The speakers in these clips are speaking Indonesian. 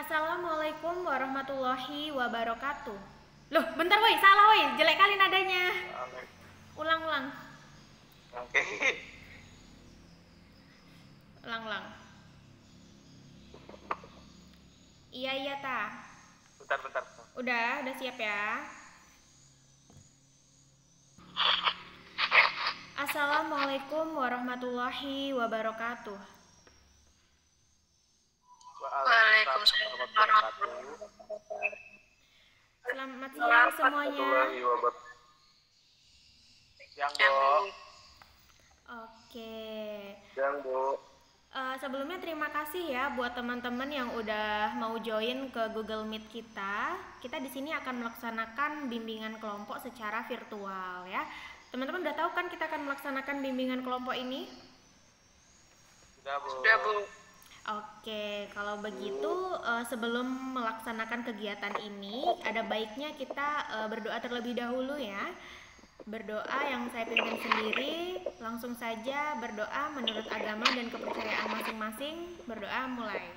Assalamualaikum warahmatullahi wabarakatuh. Loh, bentar woi, salah woi, jelek kali nadanya. Ulang-ulang, Oke. ulang-ulang. Iya iya ta. Bentar. Udah siap ya. Assalamualaikum warahmatullahi wabarakatuh. Waalaikumsalam warahmatullahi Selamat siang semuanya. wabarakatuh. Yang Bu. Oke. Yang Bu. Sebelumnya terima kasih ya buat teman-teman yang udah mau join ke Google Meet kita. Kita di sini akan melaksanakan bimbingan kelompok secara virtual ya. Teman-teman udah tahu kan kita akan melaksanakan bimbingan kelompok ini? Sudah Bu. Oke, kalau begitu sebelum melaksanakan kegiatan ini ada baiknya kita berdoa terlebih dahulu ya. Berdoa yang saya pimpin sendiri, langsung saja berdoa menurut agama dan kepercayaan masing-masing. Berdoa mulai.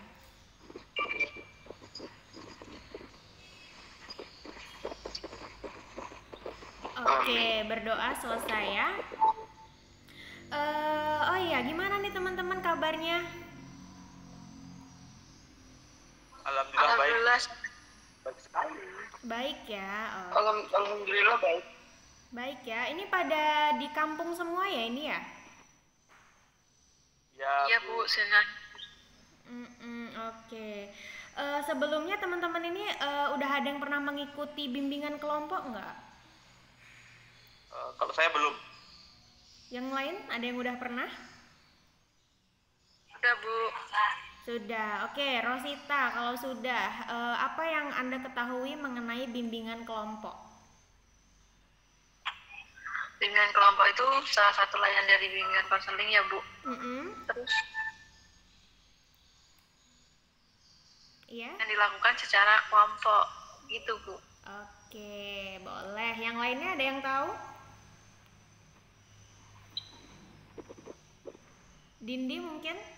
Oke, berdoa selesai ya. Oh iya, gimana nih teman-teman kabarnya? Alhamdulillah baik sekali. Baik ya. Alhamdulillah baik. Baik ya. Ini pada di kampung semua ya ini ya? Ya Bu, senang. Oke. Sebelumnya teman-teman ini udah ada yang pernah mengikuti bimbingan kelompok nggak? Kalau saya belum. Yang lain ada yang udah pernah? Sudah Bu. Sudah. Oke, Rosita, kalau sudah, apa yang Anda ketahui mengenai bimbingan kelompok? Bimbingan kelompok itu salah satu layanan dari bimbingan konseling ya Bu. Terus Iya? yang dilakukan secara kelompok gitu Bu. Oke, boleh. Yang lainnya ada yang tahu? Dindi mungkin?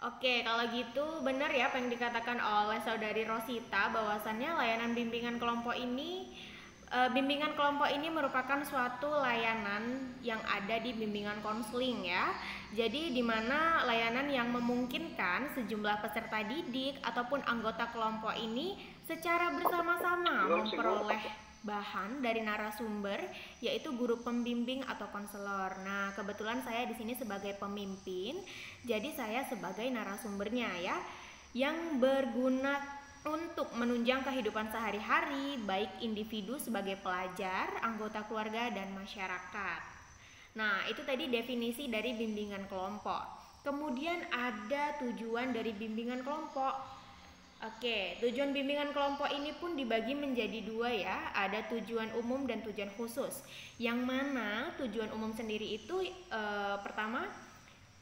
Oke, kalau gitu benar ya apa yang dikatakan oleh saudari Rosita bahwasannya layanan bimbingan kelompok ini merupakan suatu layanan yang ada di bimbingan konseling ya. Jadi di mana layanan yang memungkinkan sejumlah peserta didik ataupun anggota kelompok ini secara bersama-sama memperoleh bahan dari narasumber yaitu guru pembimbing atau konselor. Nah, kebetulan saya di sini sebagai pemimpin, jadi saya sebagai narasumbernya ya, yang berguna untuk menunjang kehidupan sehari-hari baik individu sebagai pelajar, anggota keluarga dan masyarakat. Nah, itu tadi definisi dari bimbingan kelompok. Kemudian ada tujuan dari bimbingan kelompok. Oke, tujuan bimbingan kelompok ini pun dibagi menjadi dua ya. Ada tujuan umum dan tujuan khusus. Yang mana tujuan umum sendiri itu pertama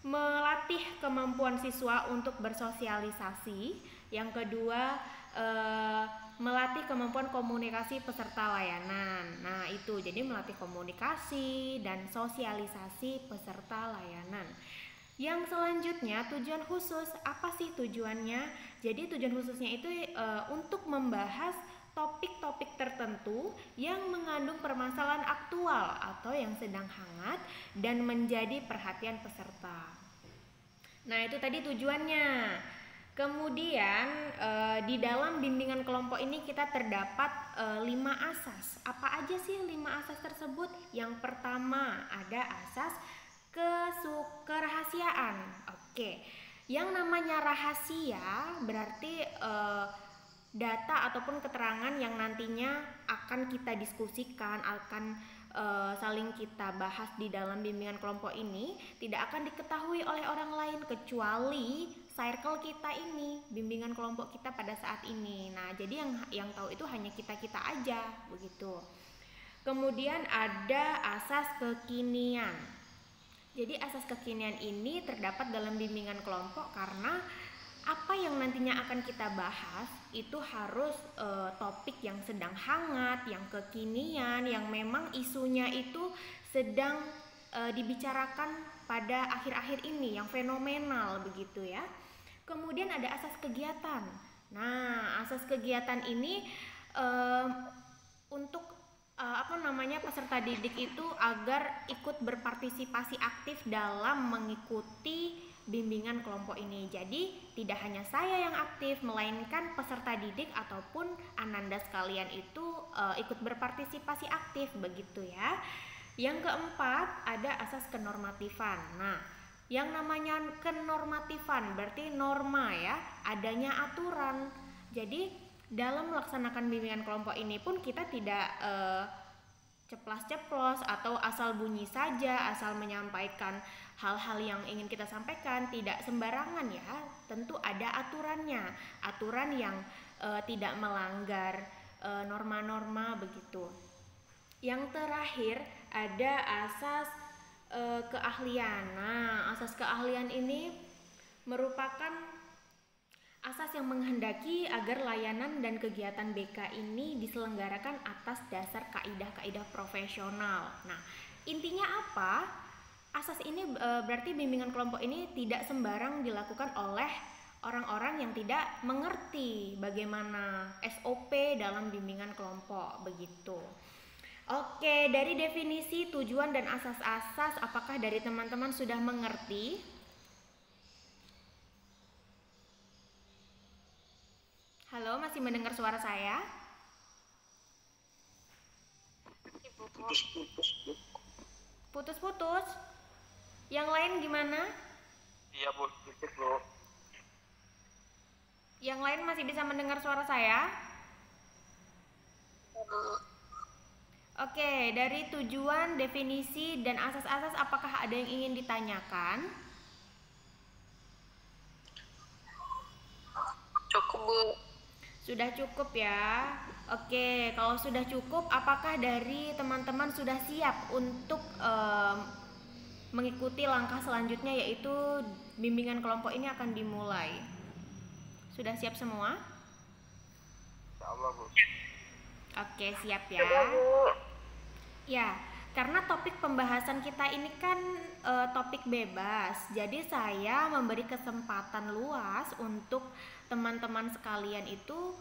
melatih kemampuan siswa untuk bersosialisasi. Yang kedua melatih kemampuan komunikasi peserta layanan. Nah itu, jadi melatih komunikasi dan sosialisasi peserta layanan. Yang selanjutnya tujuan khusus, apa sih tujuannya? Jadi tujuan khususnya itu untuk membahas topik-topik tertentu yang mengandung permasalahan aktual atau yang sedang hangat dan menjadi perhatian peserta. Nah itu tadi tujuannya. Kemudian di dalam bimbingan kelompok ini kita terdapat 5 asas. Apa aja sih 5 asas tersebut? Yang pertama ada asas kerahasiaan. Oke. Yang namanya rahasia berarti data ataupun keterangan yang nantinya akan kita diskusikan, akan saling kita bahas di dalam bimbingan kelompok ini tidak akan diketahui oleh orang lain kecuali circle kita ini, bimbingan kelompok kita pada saat ini. Nah, jadi yang tahu itu hanya kita-kita aja, begitu. Kemudian ada asas kekinian. Jadi asas kekinian ini terdapat dalam bimbingan kelompok karena apa yang nantinya akan kita bahas itu harus topik yang sedang hangat, yang kekinian, yang memang isunya itu sedang dibicarakan pada akhir-akhir ini, yang fenomenal begitu ya. Kemudian ada asas kegiatan. Nah, asas kegiatan ini untuk peserta didik itu agar ikut berpartisipasi aktif dalam mengikuti bimbingan kelompok ini. Jadi tidak hanya saya yang aktif, melainkan peserta didik ataupun ananda sekalian itu ikut berpartisipasi aktif, begitu ya. Yang keempat ada asas kenormatifan. Nah, yang namanya kenormatifan berarti norma ya, adanya aturan. Jadi dalam melaksanakan bimbingan kelompok ini pun kita tidak ceplas-ceplos atau asal bunyi saja, asal menyampaikan hal-hal yang ingin kita sampaikan, tidak sembarangan ya. Tentu ada aturannya, aturan yang tidak melanggar norma-norma begitu. Yang terakhir ada asas keahlian. Nah, asas keahlian ini merupakan asas yang menghendaki agar layanan dan kegiatan BK ini diselenggarakan atas dasar kaidah-kaidah profesional. Nah, intinya apa? Asas ini berarti bimbingan kelompok ini tidak sembarang dilakukan oleh orang-orang yang tidak mengerti bagaimana SOP dalam bimbingan kelompok, begitu. Oke, dari definisi, tujuan, dan asas-asas, apakah dari teman-teman sudah mengerti? Halo, masih mendengar suara saya? Putus-putus. Yang lain gimana? Iya Bu, putus Bu. Yang lain masih bisa mendengar suara saya? Oke, dari tujuan, definisi, dan asas-asas, apakah ada yang ingin ditanyakan? Cukup Bu. Sudah cukup ya. Oke, kalau sudah cukup, apakah dari teman-teman sudah siap untuk mengikuti langkah selanjutnya, yaitu bimbingan kelompok ini akan dimulai? Sudah siap semua? Insya Allah Bu. Oke, siap ya. Ya, karena topik pembahasan kita ini kan topik bebas, jadi saya memberi kesempatan luas untuk teman-teman sekalian itu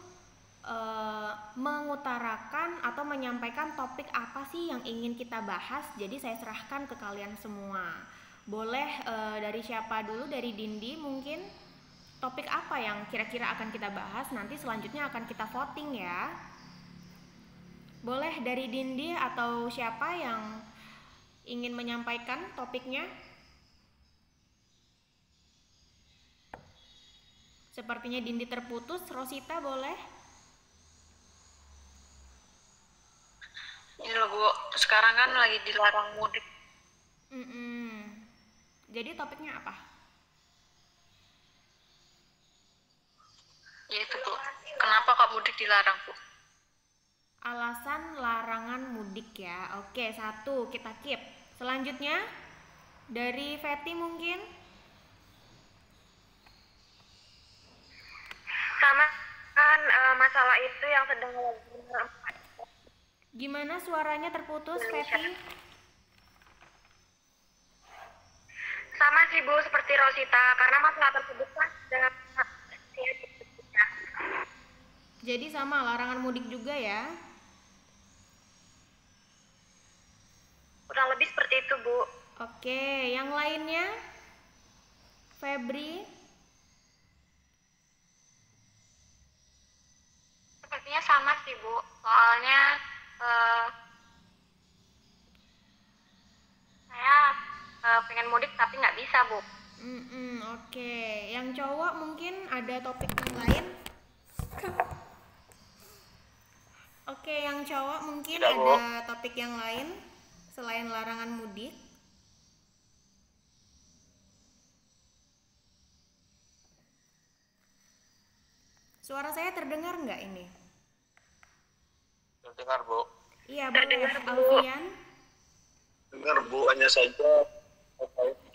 mengutarakan atau menyampaikan topik apa sih yang ingin kita bahas. Jadi saya serahkan ke kalian semua. Boleh dari siapa dulu? Dari Dindi mungkin. Topik apa yang kira-kira akan kita bahas? Nanti selanjutnya akan kita voting ya. Boleh dari Dindi atau siapa yang ingin menyampaikan topiknya? Sepertinya Dindi terputus. Rosita boleh? Ini loh Bu, sekarang kan lagi dilarang mudik. Jadi topiknya apa? Ya itu Bu, kenapa Kak mudik dilarang Bu? Alasan larangan mudik ya. Oke, 1 kita keep. Selanjutnya dari Feti mungkin. Sama kan masalah itu yang sedang Gimana suaranya terputus, Feti? sama sih Bu, seperti Rosita, karena masalah tersebut kan dengan Jadi sama larangan mudik juga ya. kurang lebih seperti itu Bu. Oke, yang lainnya? Febri? Sepertinya sama sih Bu, soalnya saya pengen mudik tapi nggak bisa Bu. Oke, yang cowok mungkin ada topik yang lain? Oke, yang cowok mungkin Tidak, Bu. ada topik yang lain selain larangan mudik? Suara saya terdengar nggak ini? Dengar Bu. Iya, boleh. Alfian? Dengar Bu, hanya saja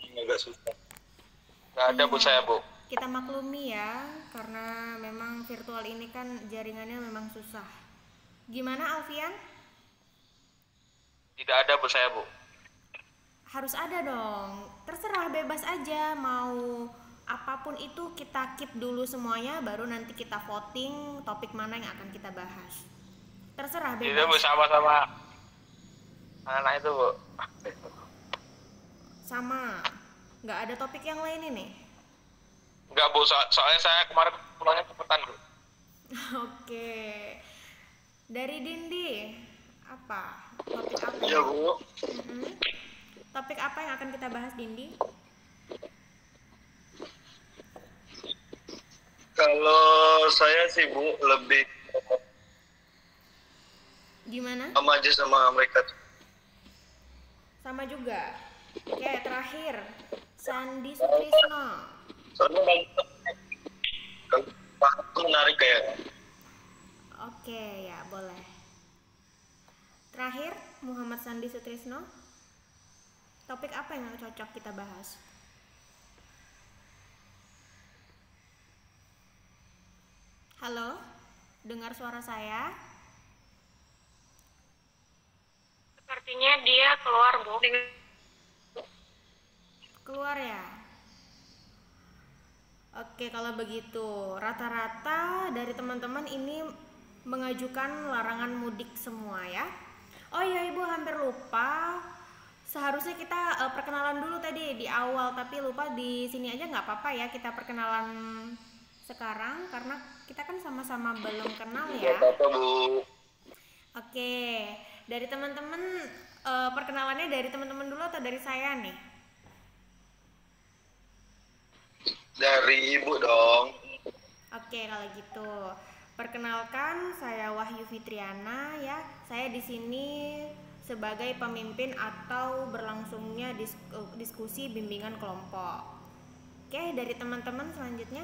ini agak susah. Nggak ada Bu saya Bu. Kita maklumi ya, karena memang virtual ini kan jaringannya memang susah. Gimana Alfian? Tidak ada Bu saya Bu. Harus ada dong. Terserah, bebas aja mau apapun apapun itu kita keep dulu semuanya, baru nanti kita voting topik mana yang akan kita bahas. Terserah, bebas. Itu Bu, sama-sama anak itu Bu. Sama, nggak ada topik yang lain ini? Enggak Bu, soalnya saya kemarin pulangnya cepetan Bu. Oke, dari Dindi, apa? Topik apa? Iya Bu. Topik apa yang akan kita bahas, Dindi? Kalau saya sih Bu, lebih Gimana? sama aja sama mereka. Sama juga. Oke, terakhir, Sandi Sutrisno. Soalnya banyak kalau itu menarik kayak. Oke, ya boleh. Terakhir, Muhammad Sandi Sutrisno. Topik apa yang cocok kita bahas? Halo, dengar suara saya? Sepertinya dia keluar, Bu. Keluar ya? Oke, kalau begitu rata-rata dari teman-teman ini mengajukan larangan mudik semua ya. Oh iya, Ibu hampir lupa. Seharusnya kita perkenalan dulu tadi di awal, tapi lupa. Di sini aja nggak apa-apa ya, kita perkenalan sekarang karena kita kan sama-sama belum kenal ya. Apa Bu? Oke, dari teman-teman perkenalannya dari teman-teman dulu atau dari saya nih? Dari Ibu dong. Oke, kalau gitu perkenalkan, saya Wahyu Fitriana ya. Saya di sini sebagai pemimpin atau berlangsungnya diskusi bimbingan kelompok. Oke, dari teman-teman selanjutnya.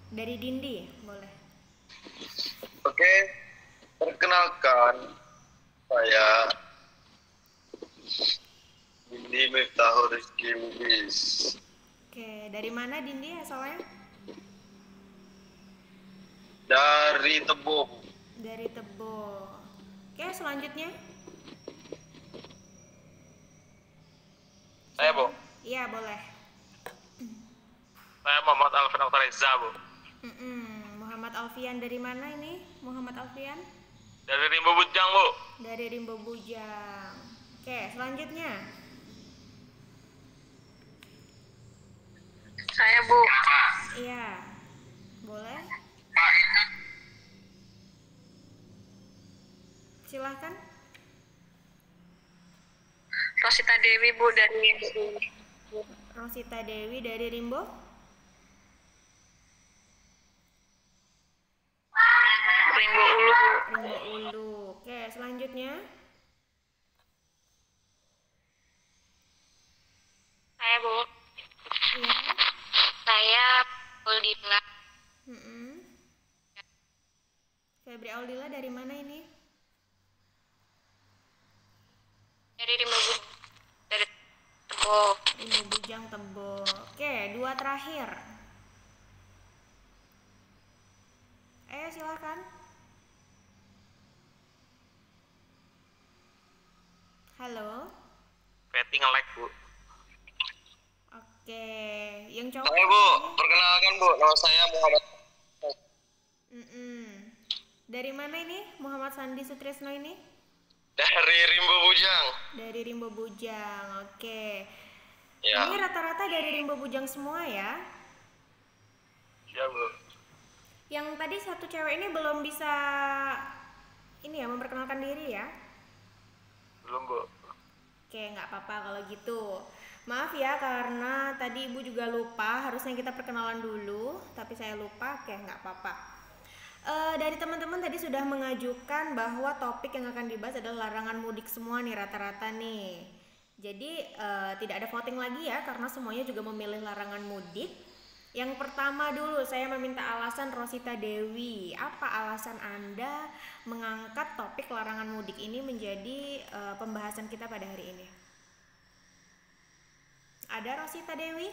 Dari Dindi, boleh. Oke, perkenalkan saya Dindi Miftahul Rizky Lubis. Oke, dari mana Dindi asalnya? Dari Tebo. Dari Tebo. Oke, selanjutnya. Saya Bu. Iya, boleh. Saya Muhammad Alvin Oktareza Bu. Muhammad Alfian dari mana ini? Muhammad Alfian? Dari Rimbo Bujang Bu. Dari Rimbo Bujang. Oke, selanjutnya. Saya Bu. Iya, boleh. Silahkan. Rosita Dewi Bu dari Rosita Dewi dari Rimbo. Rimbo Ulu Bu. Rimbo Ulu. Oke, selanjutnya. Saya, Bu. Iya. Saya Uldila. Febri Audila dari mana ini? Dari Rimbo Bu. Dari Tebo. Rimbo Bujang Tebo. Oke, dua terakhir. Ayo silakan. Halo. Petting nge-like Bu. Oke, yang cowok. Saya Bu, perkenalkan Bu, nama saya Muhammad. Dari mana ini Muhammad Sandi Sutrisno ini? Dari Rimbo Bujang. Dari Rimbo Bujang. Oke. Ya. Ini rata-rata dari Rimbo Bujang semua ya? Ya Bu. Yang tadi satu cewek ini belum bisa ini ya, memperkenalkan diri ya? Belum Bu. Oke, nggak apa-apa kalau gitu. Maaf ya karena tadi Ibu juga lupa, harusnya kita perkenalan dulu, tapi saya lupa. Oke, nggak apa-apa. Dari teman-teman tadi sudah mengajukan bahwa topik yang akan dibahas adalah larangan mudik semua nih rata-rata nih. Jadi tidak ada voting lagi ya karena semuanya juga memilih larangan mudik. Yang pertama dulu saya meminta alasan Rosita Dewi. Apa alasan Anda mengangkat topik larangan mudik ini menjadi pembahasan kita pada hari ini? Ada Rosita Dewi?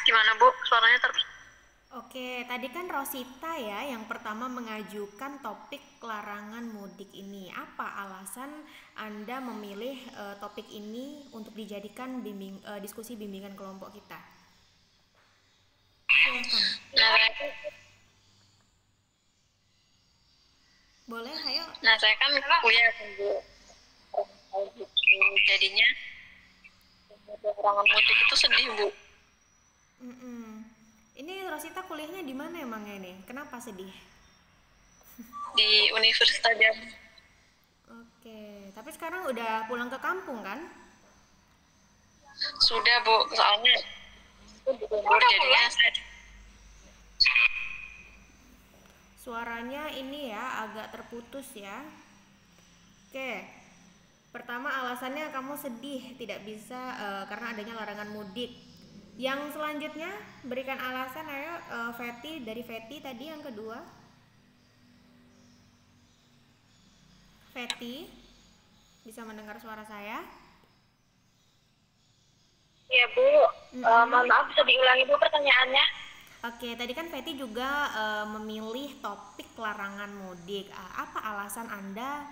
Gimana Bu? Suaranya terus. Oke, tadi kan Rosita ya yang pertama mengajukan topik larangan mudik ini. Apa alasan Anda memilih topik ini untuk dijadikan diskusi bimbingan kelompok kita? Silakan. Boleh, ayo. Nah, saya kan kuliah kan, Bu. Jadinya larangan mudik itu sedih, Bu. Ini Rosita kuliahnya di mana emangnya nih? Kenapa sedih? Di Universitas Jambi. Oke, tapi sekarang udah pulang ke kampung kan? Sudah, Bu. Soalnya itu libur jadinya saya. Suaranya ini ya agak terputus ya. Oke. Pertama alasannya kamu sedih tidak bisa karena adanya larangan mudik. Yang selanjutnya berikan alasan, ayo Feti, dari Feti tadi yang kedua. Feti, bisa mendengar suara saya? Iya Bu, mohon maaf bisa diulangi Bu pertanyaannya. Oke, tadi kan Feti juga memilih topik larangan mudik. Apa alasan Anda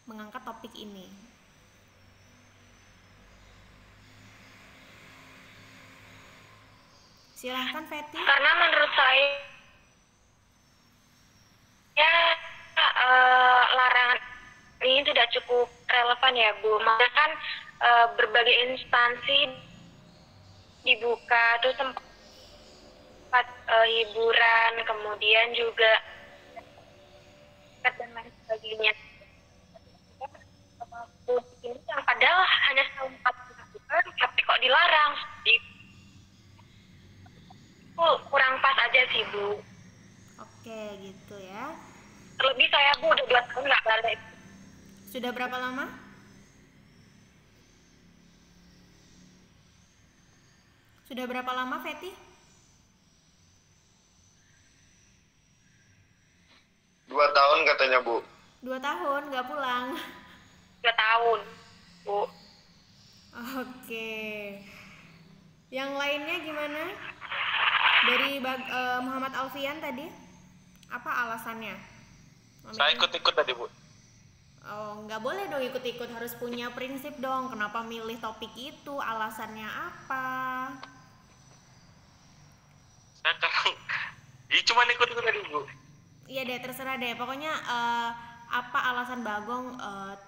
mengangkat topik ini? Silahkan Feti. Karena menurut saya larangan ini tidak cukup relevan ya Bu. Makanya kan berbagai instansi dibuka, terus tempat hiburan, kemudian juga dan lain sebagainya. Ini yang padahal hanya sempat dilakukan, tapi kok dilarang? Kurang pas aja sih Bu. Oke gitu ya. Terlebih saya Bu udah 2 tahun nggak balik. Sudah berapa lama? Sudah berapa lama Feti? 2 tahun katanya Bu. 2 tahun nggak pulang. 2 tahun Bu. Oke. Yang lainnya gimana? Dari Muhammad Alfian tadi, apa alasannya? Saya ikut-ikut tadi Bu. Oh, nggak boleh dong ikut-ikut, harus punya prinsip dong. Kenapa milih topik itu? Alasannya apa? Saya kan, cuma ikut-ikut tadi Bu. Iya deh, terserah deh. Pokoknya apa alasan Bagong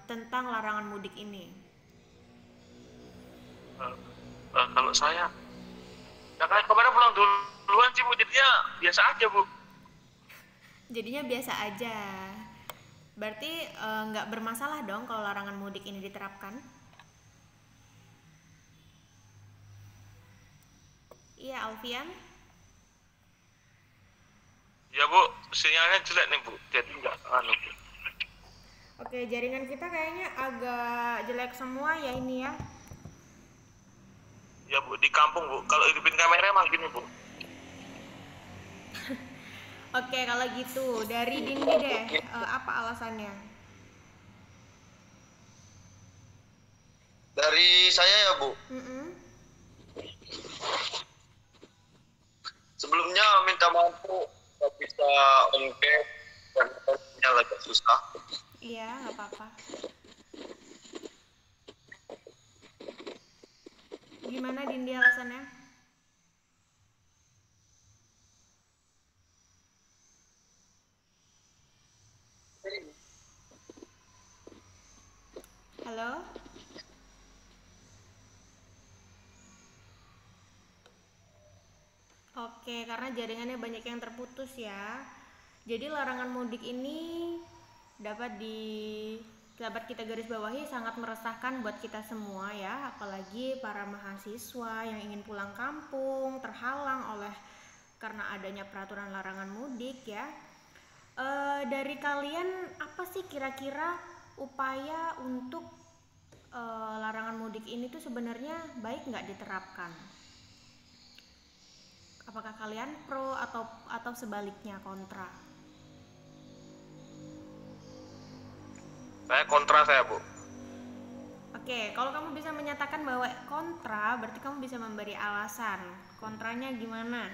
tentang larangan mudik ini? Kalau saya, ya kan kemarin pulang duluan sih Bu, jadinya biasa aja Bu. Jadinya biasa aja. Berarti nggak bermasalah dong kalau larangan mudik ini diterapkan? Iya, Alfian? Ya Bu, sinyalnya jelek nih Bu, jadi nggak Bu. Oke, jaringan kita kayaknya agak jelek semua ya ini ya. Ya Bu, di kampung Bu, kalau hidupin kamera emang gini Bu. Oke, kalau gitu dari Dindi deh, apa alasannya? Dari saya ya Bu. Sebelumnya minta maaf Bu, nggak bisa on cam karena sinyal agak susah. Iya, nggak apa-apa. Gimana Dindi alasannya? Halo? Oke, karena jaringannya banyak yang terputus ya. Jadi larangan mudik ini dapat kita garis bawahi sangat meresahkan buat kita semua ya, apalagi para mahasiswa yang ingin pulang kampung terhalang oleh karena adanya peraturan larangan mudik ya. Dari kalian apa sih kira-kira upaya untuk larangan mudik ini tuh sebenarnya baik nggak diterapkan? Apakah kalian pro atau sebaliknya kontra? Saya kontra saya Bu. Oke, kalau kamu bisa menyatakan bahwa kontra, berarti kamu bisa memberi alasan. Kontranya gimana?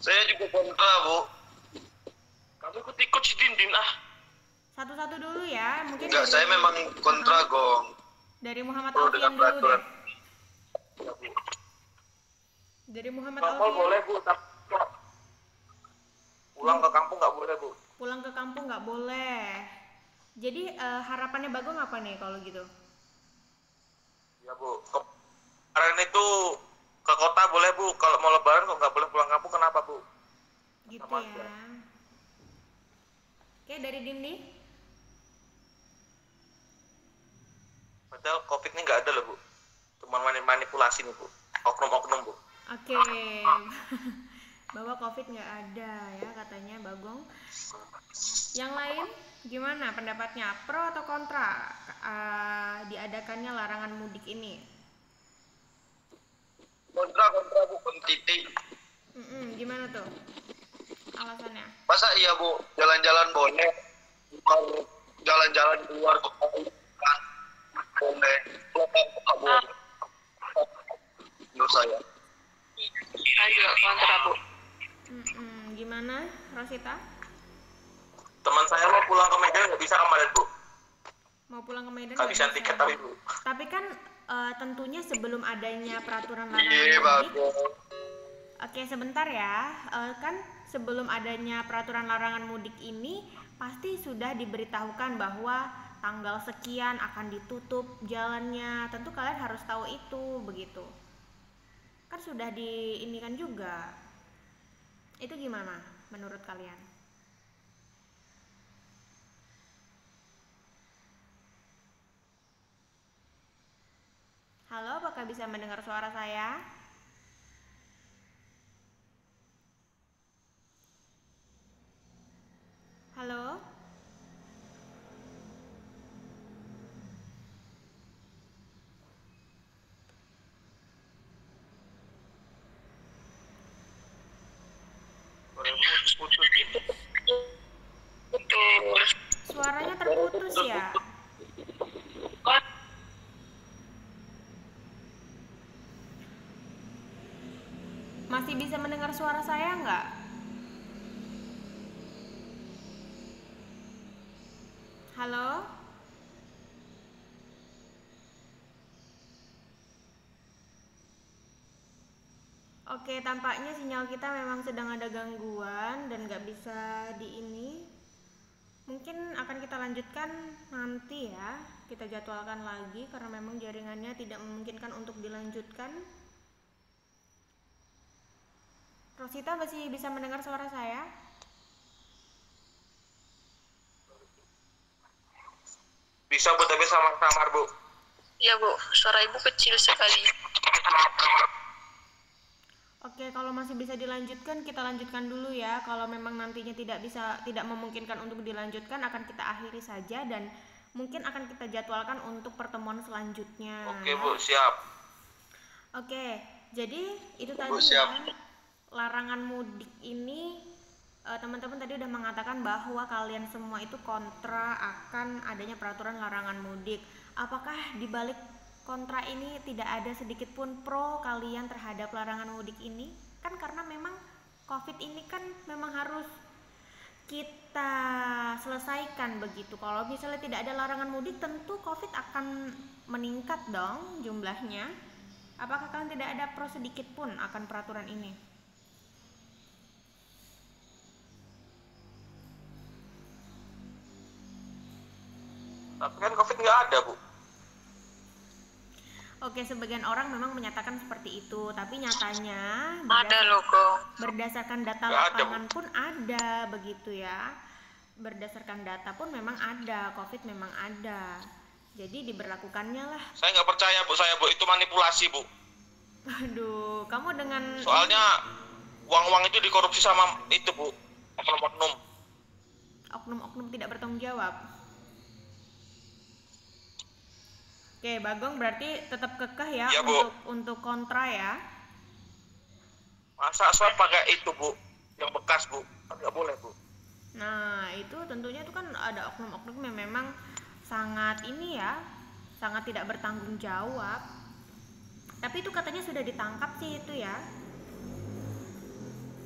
Saya juga kontra, Bu. Kamu ikut-ikut si Dindin ah. Satu-satu dulu ya, mungkin Enggak, saya memang kontra, Gong. dari Muhammad Oh, Alfian dengan dulu peraturan. deh. Dari Muhammad Kalau Alfian. boleh Bu, tapi pulang ke kampung nggak boleh Bu. Pulang ke kampung nggak boleh. Jadi harapannya Bagong apa nih kalau gitu? Ya Bu, kemarin itu ke kota boleh Bu, kalau mau lebaran kok nggak boleh pulang kampung, kenapa Bu? Gitu Sama ya. aja. Oke, dari Dindi. Padahal COVID ini nggak ada loh Bu, cuma manipulasi nih Bu, oknum-oknum Bu. Oke. Bahwa COVID nggak ada ya katanya Bagong. Yang lain gimana pendapatnya, pro atau kontra diadakannya larangan mudik ini? Kontra, Bu. Titik. Gimana tuh alasannya? Masa iya, Bu, jalan-jalan boleh, jalan-jalan keluar kota boleh, pulang kampung nggak boleh. Menurut saya. Saya juga kontra, Bu. Gimana Rosita? Teman saya mau pulang ke Medan nggak bisa kemarin Bu, Mau pulang ke Medan kehabisan nggak bisa? tiket tapi Bu. Tapi kan tentunya sebelum adanya peraturan Iya, larangan mudik. bagus. Oke, sebentar ya. Kan sebelum adanya peraturan larangan mudik ini pasti sudah diberitahukan bahwa tanggal sekian akan ditutup jalannya. Tentu kalian harus tahu itu, begitu. Kan sudah diinikan juga. Itu gimana menurut kalian? Halo, apakah bisa mendengar suara saya? Halo? Putus itu. Betul. Suaranya terputus ya? Masih bisa mendengar suara saya nggak? Halo? Oke, tampaknya sinyal kita memang sedang ada gangguan dan nggak bisa di ini. Mungkin akan kita lanjutkan nanti ya. Kita jadwalkan lagi karena memang jaringannya tidak memungkinkan untuk dilanjutkan. Rosita masih bisa mendengar suara saya? Bisa Bu, tapi samar-samar Bu. Iya, Bu. Suara Ibu kecil sekali. Oke, kalau masih bisa dilanjutkan, kita lanjutkan dulu ya. Kalau memang nantinya tidak memungkinkan untuk dilanjutkan, akan kita akhiri saja dan mungkin akan kita jadwalkan untuk pertemuan selanjutnya. Oke Bu, siap. Oke, jadi itu Bu, tadi siap. ya. Larangan mudik ini teman-teman tadi udah mengatakan bahwa kalian semua itu kontra akan adanya peraturan larangan mudik. Apakah dibalik kontra ini tidak ada sedikit pun pro kalian terhadap larangan mudik ini? Kan karena memang COVID ini kan memang harus kita selesaikan begitu. Kalau misalnya tidak ada larangan mudik, tentu COVID akan meningkat dong jumlahnya. Apakah kalian tidak ada pro sedikit pun akan peraturan ini? Tapi kan COVID nggak ada Bu. Oke, sebagian orang memang menyatakan seperti itu, tapi nyatanya Ada loh, Gong. berdasarkan data Nggak ada, lapangan pun ada begitu ya. Berdasarkan data pun memang ada, COVID memang ada. Jadi diberlakukannya lah. Saya nggak percaya Bu, itu manipulasi Bu. Aduh, kamu dengan Soalnya uang-uang itu dikorupsi sama itu Bu, oknum-oknum. oknum-oknum tidak bertanggung jawab. Oke, Bagong berarti tetap kekeh ya, Iya, Bu. untuk kontra ya. Masa swab pakai itu Bu, yang bekas Bu, kan nggak boleh Bu. Nah, itu tentunya itu kan ada oknum-oknum yang memang sangat ini ya, sangat tidak bertanggung jawab. Tapi itu katanya sudah ditangkap sih itu ya.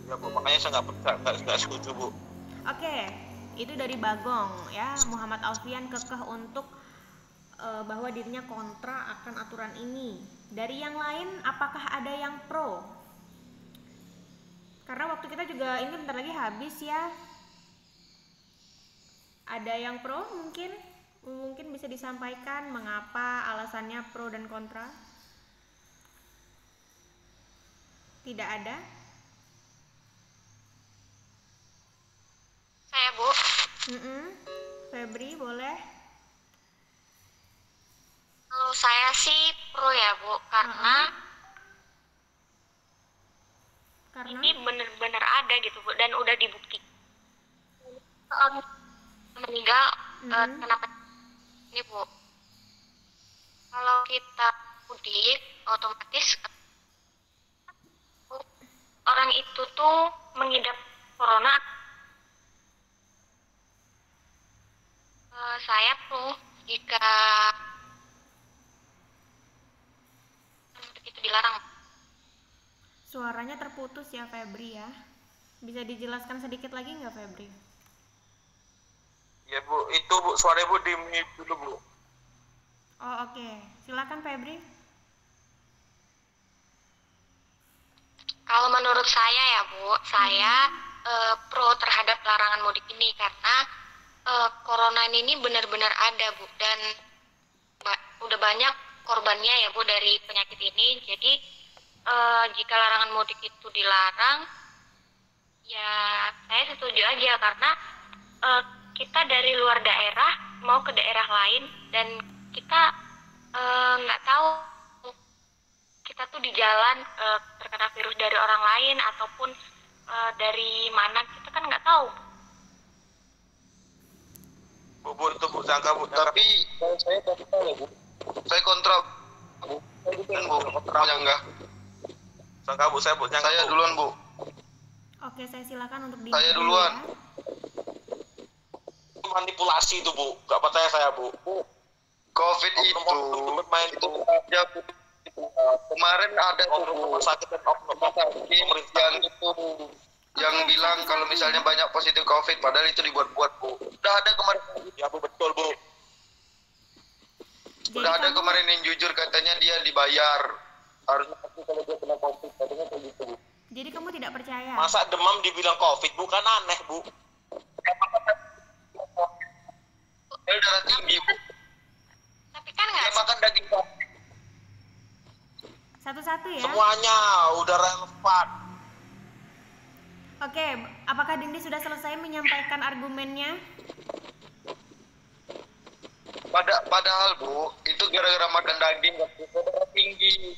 Ya Bu, makanya saya nggak setuju Bu. Oke, itu dari Bagong ya. Muhammad Alfian kekeh untuk bahwa dirinya kontra akan aturan ini. Dari yang lain, apakah ada yang pro? Karena waktu kita juga ini bentar lagi habis ya. Ada yang pro mungkin? Mungkin bisa disampaikan mengapa alasannya pro dan kontra? Tidak ada? Saya, Bu. Febri boleh? Kalau saya sih pro ya, Bu, karena ini benar-benar ada gitu, Bu, dan udah dibuktikan. Meninggal kenapa ini, Bu? Kalau kita mudik otomatis orang itu tuh mengidap corona. Saya tuh jika mudik itu dilarang. Suaranya terputus ya Febri ya. Bisa dijelaskan sedikit lagi nggak Febri? Ya Bu, itu Bu, suaranya Bu di-mute dulu Bu. Oh oke. Silakan Febri. Kalau menurut saya ya Bu, saya pro terhadap larangan mudik ini karena corona ini benar-benar ada Bu, dan udah banyak korbannya ya Bu dari penyakit ini. Jadi jika larangan mudik itu dilarang, ya saya setuju aja karena kita dari luar daerah mau ke daerah lain dan kita nggak tahu kita tuh di jalan terkena virus dari orang lain ataupun dari mana, kita kan nggak tahu. Bu, itu Bu, jangka Bu. Tapi saya kontra ya Bu. Saya kontra Bu. Dan Bu, yang enggak. Jangka Bu, saya Bu, jangka Saya Bu. duluan Bu. Oke, saya silakan untuk Saya duluan. ya. Manipulasi itu Bu, nggak percaya saya Bu. COVID itu bermain itu aja Bu. Kemarin ada rumah sakit dan rumah sakit yang itu yang bilang kalau misalnya banyak positif COVID, padahal itu dibuat-buat Bu. Udah ada kemarin. Ya Bu, betul Bu. Udah ada kemarin yang jujur katanya dia dibayar. Harusnya kalau dia kena COVID, katanya kayak gitu Bu. Jadi kamu tidak percaya? Masa demam dibilang COVID, bukan aneh Bu. Dia darah tinggi Bu. Tapi kan Dia nggak makan daging sapi. Satu-satu ya. Semuanya udah relevan. Oke, apakah Dindi sudah selesai menyampaikan argumennya? Padahal Bu, itu gara-gara makan daging darah tinggi.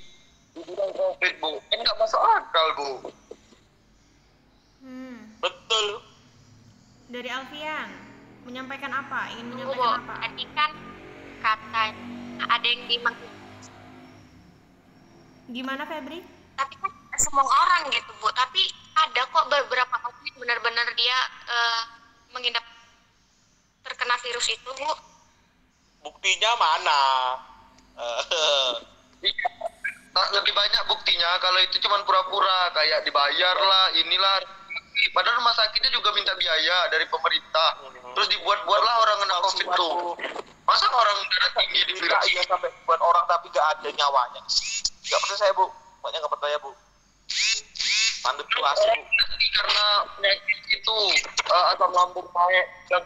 Dibilang COVID Bu, kan nggak masuk akal Bu. Betul. Dari Alfian, menyampaikan apa? Ingin Bu, menyampaikan apa? tadi kan kata ada yang dimaksud, Gimana Febri? tapi kan semua orang gitu Bu, tapi ada kok beberapa orang yang benar-benar dia mengidap terkena virus itu Bu. Buktinya mana? Nah, lebih banyak buktinya kalau itu cuma pura-pura kayak dibayar lah, inilah. Padahal rumah sakitnya juga minta biaya dari pemerintah. Terus dibuat-buatlah orang kena COVID tuh. Masa orang darah tinggi di virus? Iya sampai buat orang tapi gak ada nyawanya. Gak percaya saya Bu, pokoknya gak percaya Bu. Manipulasi Bu. Karena penyakit itu asam lambung naik dan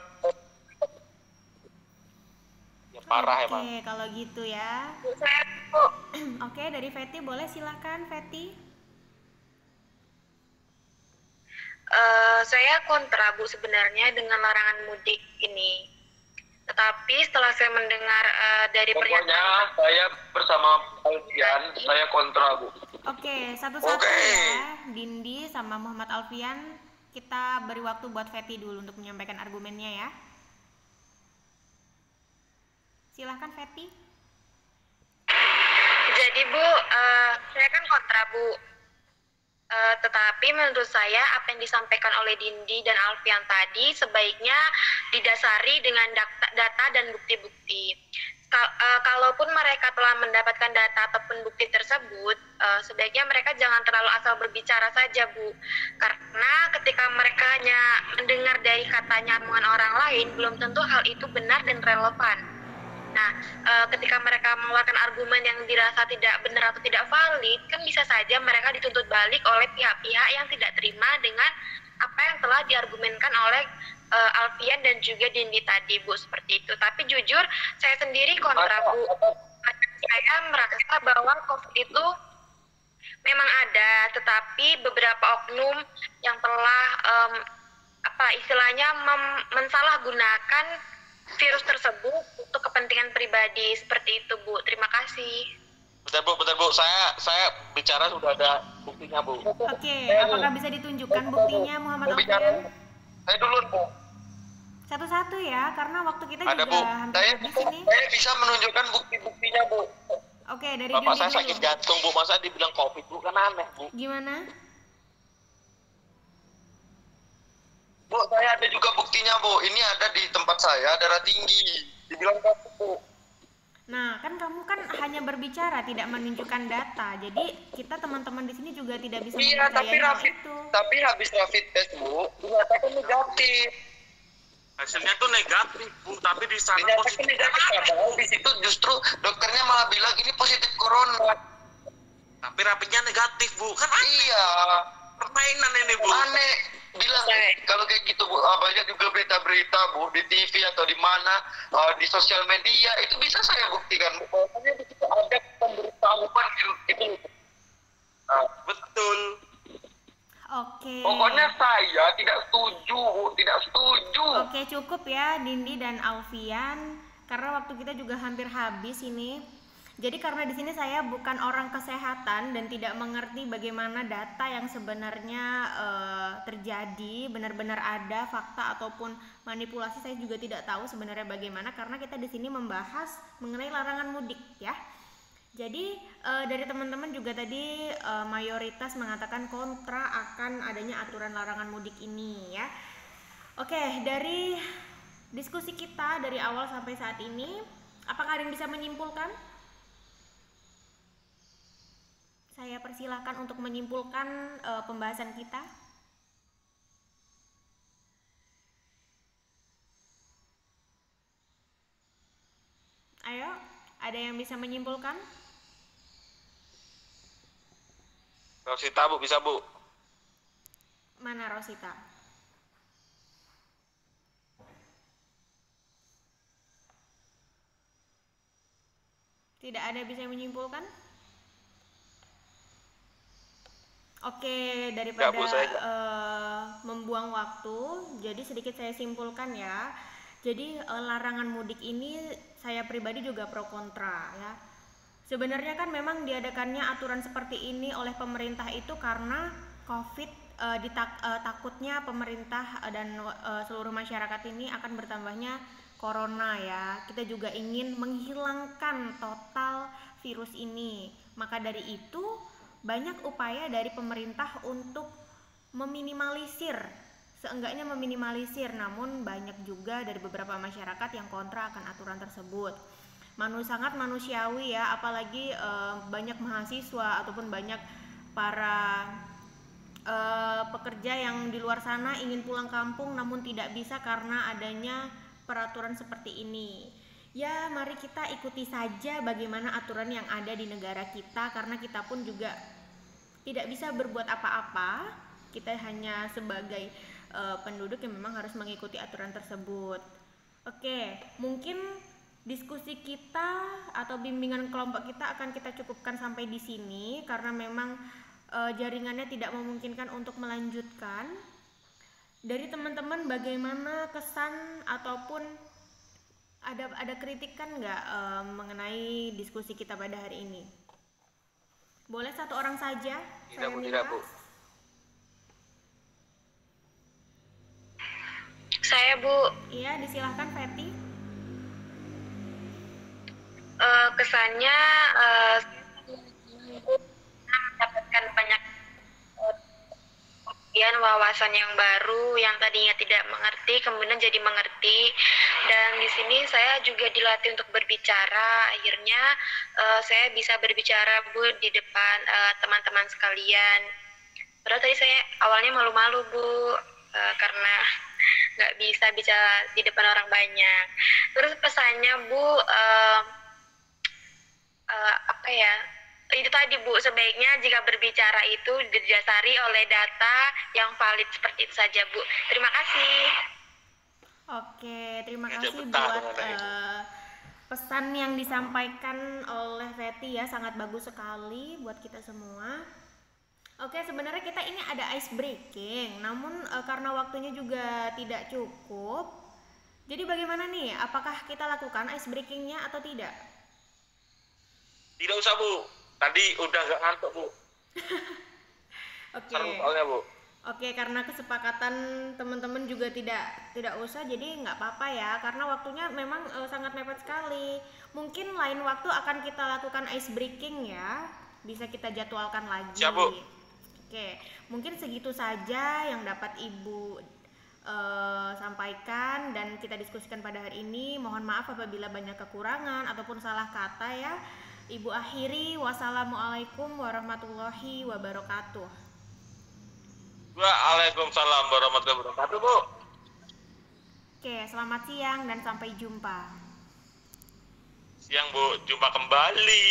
Ya parah emang. Oke, kalau gitu ya. Saya Bu, Oke, dari Feti boleh silakan Feti. saya kontra Bu sebenarnya dengan larangan mudik ini. Tetapi setelah saya mendengar dari pokoknya pernyataan, saya bersama Alfian, saya kontra Bu. Oke, satu-satu ya. Dindi sama Muhammad Alfian, kita beri waktu buat Feti dulu untuk menyampaikan argumennya ya. Silahkan Feti. jadi Bu, saya kan kontra Bu. Tetapi menurut saya apa yang disampaikan oleh Dindi dan Alfian tadi sebaiknya didasari dengan data dan bukti-bukti. kalaupun mereka telah mendapatkan data ataupun bukti tersebut, sebaiknya mereka jangan terlalu asal berbicara saja, Bu. Karena ketika mereka hanya mendengar dari katanya omongan orang lain, belum tentu hal itu benar dan relevan. Nah, ketika mereka mengeluarkan argumen yang dirasa tidak benar atau tidak valid, kan bisa saja mereka dituntut balik oleh pihak-pihak yang tidak terima dengan apa yang telah diargumenkan oleh Alfian dan juga Dindi tadi, Bu, seperti itu. Tapi jujur, saya sendiri kontra, Bu. Saya merasa bahwa COVID itu memang ada, tetapi beberapa oknum yang telah istilahnya mensalahgunakan virus tersebut untuk kepentingan pribadi, seperti itu, Bu. Terima kasih. Bentar Bu, saya bicara sudah ada buktinya, Bu. Oke, apakah bisa ditunjukkan buktinya, Muhammad Alfian? Saya duluan, Bu. Satu-satu ya, karena waktu kita Ada, juga Bu. hampir habis ini. Saya bisa menunjukkan bukti-buktinya, Bu. Oke, dari Bapak Dindi saya sakit dulu. jantung, Bu. Masa dibilang COVID, Bu? Kan aneh, Bu. Gimana? Bu, saya ada juga buktinya, Bu. Ini ada di tempat saya, darah tinggi. Dibilang COVID, Bu. Nah, kan kamu kan hanya berbicara, tidak menunjukkan data. Jadi kita teman-teman di sini juga tidak bisa Iya, mempercayai hal itu. tapi habis rapid test, Bu, dinyatakan negatif. Hasilnya tuh negatif, Bu. Tapi di sana Dinyatakan positif. negatif, padahal di situ justru dokternya malah bilang ini positif corona. Tapi rapidnya negatif, Bu. Kan aneh. Iya, Permainan ini, Bu. aneh. Bilang kalau kayak gitu, Bu, banyak juga berita-berita, Bu, di TV atau di mana, di sosial media, itu bisa saya buktikan, Bu. Pokoknya di situ ada pemberitahuan gitu. Nah, Betul. Oke. pokoknya saya tidak setuju, Bu, tidak setuju. Oke, cukup ya Dindi dan Alfian, karena waktu kita juga hampir habis ini. Jadi karena di sini saya bukan orang kesehatan dan tidak mengerti bagaimana data yang sebenarnya terjadi, benar-benar ada fakta ataupun manipulasi, saya juga tidak tahu sebenarnya bagaimana, karena kita di sini membahas mengenai larangan mudik ya. Jadi dari teman-teman juga tadi mayoritas mengatakan kontra akan adanya aturan larangan mudik ini ya. Oke, dari diskusi kita dari awal sampai saat ini, apakah ada yang bisa menyimpulkan? Saya persilahkan untuk menyimpulkan pembahasan kita. Ayo, ada yang bisa menyimpulkan? Rosita, Bu. Bisa, Bu. Mana Rosita? Tidak ada yang bisa menyimpulkan? Oke, daripada Enggak, Bu, saya membuang waktu, jadi sedikit saya simpulkan ya. Jadi larangan mudik ini saya pribadi juga pro kontra ya. Sebenarnya kan memang diadakannya aturan seperti ini oleh pemerintah itu karena COVID, takutnya pemerintah dan seluruh masyarakat ini akan bertambahnya corona ya. Kita juga ingin menghilangkan total virus ini. Maka dari itu banyak upaya dari pemerintah untuk meminimalisir, seenggaknya meminimalisir, namun banyak juga dari beberapa masyarakat yang kontra akan aturan tersebut. Sangat manusiawi ya, apalagi banyak mahasiswa ataupun banyak para pekerja yang di luar sana ingin pulang kampung namun tidak bisa karena adanya peraturan seperti ini. Ya, mari kita ikuti saja bagaimana aturan yang ada di negara kita, karena kita pun juga tidak bisa berbuat apa-apa. Kita hanya sebagai penduduk yang memang harus mengikuti aturan tersebut. Oke, mungkin diskusi kita atau bimbingan kelompok kita akan kita cukupkan sampai di sini karena memang jaringannya tidak memungkinkan untuk melanjutkan. Dari teman-teman bagaimana kesan ataupun ada kritikan nggak mengenai diskusi kita pada hari ini? Boleh satu orang saja? Tidak, Bu. Tidak, Bu. Saya, Bu. Iya, disilahkan Feti. Kesannya mendapatkan banyak kemudian wawasan yang baru yang tadinya tidak mengerti kemudian jadi mengerti. Dan di sini saya juga dilatih untuk berbicara. Akhirnya saya bisa berbicara Bu di depan teman-teman sekalian. Padahal tadi saya awalnya malu-malu Bu, karena nggak bisa bicara di depan orang banyak. Terus pesannya Bu, apa ya? Itu tadi Bu, sebaiknya jika berbicara itu didasari oleh data yang valid, seperti itu saja Bu. Terima kasih. Oke, terima kasih buat pesan yang disampaikan oleh Reti ya, sangat bagus sekali buat kita semua. Oke, sebenarnya kita ini ada ice breaking, namun karena waktunya juga tidak cukup. Jadi bagaimana nih? Apakah kita lakukan ice breakingnya atau tidak? Tidak usah Bu, tadi udah nggak ngantuk Bu. Oke. Seru soalnya Bu. Oke, karena kesepakatan teman-teman juga tidak usah, jadi nggak apa-apa ya, karena waktunya memang sangat mepet sekali. Mungkin lain waktu akan kita lakukan ice breaking ya, bisa kita jadwalkan lagi. Siap Bu. Oke, mungkin segitu saja yang dapat Ibu sampaikan dan kita diskusikan pada hari ini. Mohon maaf apabila banyak kekurangan ataupun salah kata ya. Ibu akhiri, wassalamualaikum warahmatullahi wabarakatuh. Waalaikumsalam warahmatullahi wabarakatuh Bu. Oke, selamat siang dan sampai jumpa. Siang Bu, jumpa kembali.